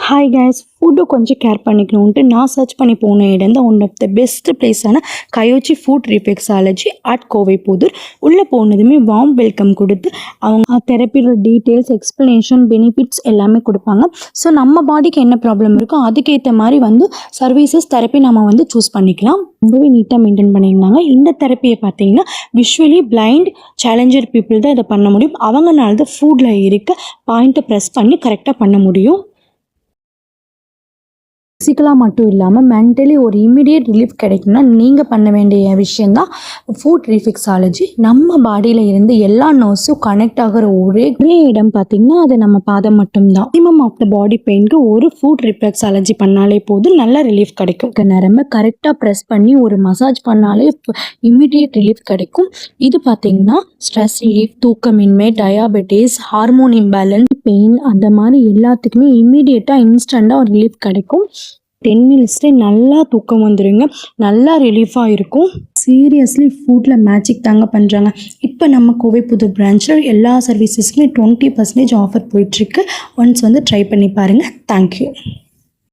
Hi guys, food கொஞ்சம் care பண்ணிக்கணுன்ட்டு நான் சர்ச் பண்ணி போன இடம் தான் ஒன் ஆஃப் த பெஸ்ட் பிளேஸான கயோச்சி foot reflexology at Kovai Pudur. உள்ளே போனதுமே வார்ம் வெல்கம் கொடுத்து அவங்க தெரப்பியோட டீட்டெயில்ஸ், எக்ஸ்ப்ளனேஷன், பெனிஃபிட்ஸ் எல்லாமே கொடுப்பாங்க. ஸோ நம்ம பாடிக்கு என்ன ப்ராப்ளம் இருக்கோ அதுக்கேற்ற மாதிரி சர்வீசஸ் தெரப்பி நம்ம சூஸ் பண்ணிக்கலாம். ரொம்பவே நீட்டாக மெயின்டைன் பண்ணியிருந்தாங்க. இந்த தெரப்பியை பார்த்தீங்கன்னா விஷுவலி பிளைண்ட் சேலஞ்சர் பீப்புள் தான் இதை பண்ண முடியும். அவங்கனால தான் ஃபுட்டில் இருக்க பாயிண்ட்டை ப்ரெஸ் பண்ணி கரெக்டாக பண்ண முடியும். ஃபிசிக்கலாக மட்டும் இல்லாமல் மென்டலி ஒரு இமீடியட் ரிலீஃப் கிடைக்கும்னா நீங்கள் பண்ண வேண்டிய விஷயந்தான் ஃபுட் ரிஃப்ளெக்ஸாலஜி. நம்ம பாடியில் இருந்து எல்லா நர்வ்ஸும் கனெக்ட் ஆகிற ஒரே இடம் பார்த்திங்கன்னா அது நம்ம பாதம் மட்டும்தான். மினிமம் ஆஃப் த பாடி பெயினுக்கு ஒரு ஃபுட் ரிஃப்ளெக்ஸாலஜி பண்ணாலே போதும், நல்ல ரிலீஃப் கிடைக்கும். நரம்ப கரெக்டாக ப்ரெஸ் பண்ணி ஒரு மசாஜ் பண்ணாலே இமீடியட் ரிலீஃப் கிடைக்கும். இது பார்த்திங்கன்னா ஸ்ட்ரெஸ் ரிலீஃப், தூக்கமின்மை, டயாபெட்டிஸ், ஹார்மோன் இம்பேலன்ஸ், பெயின், அந்த மாதிரி எல்லாத்துக்குமே இமீடியட்டாக இன்ஸ்டண்ட்டாக ஒரு ரிலீஃப் கிடைக்கும். 10 மினிட்ஸ்லேயே நல்லா தூக்கம் வந்துடுங்க, நல்லா ரிலீஃபாக இருக்கும். சீரியஸ்லி ஃபுட்டில் மேஜிக் தாங்க பண்ணுறாங்க. இப்போ நம்ம கோவை புதூர் பிரான்ச்சில் எல்லா சர்வீசஸ்க்குமே 20% ஆஃபர் போயிட்டுருக்கு. ஒன்ஸ் ட்ரை பண்ணி பாருங்கள். தேங்க்யூ.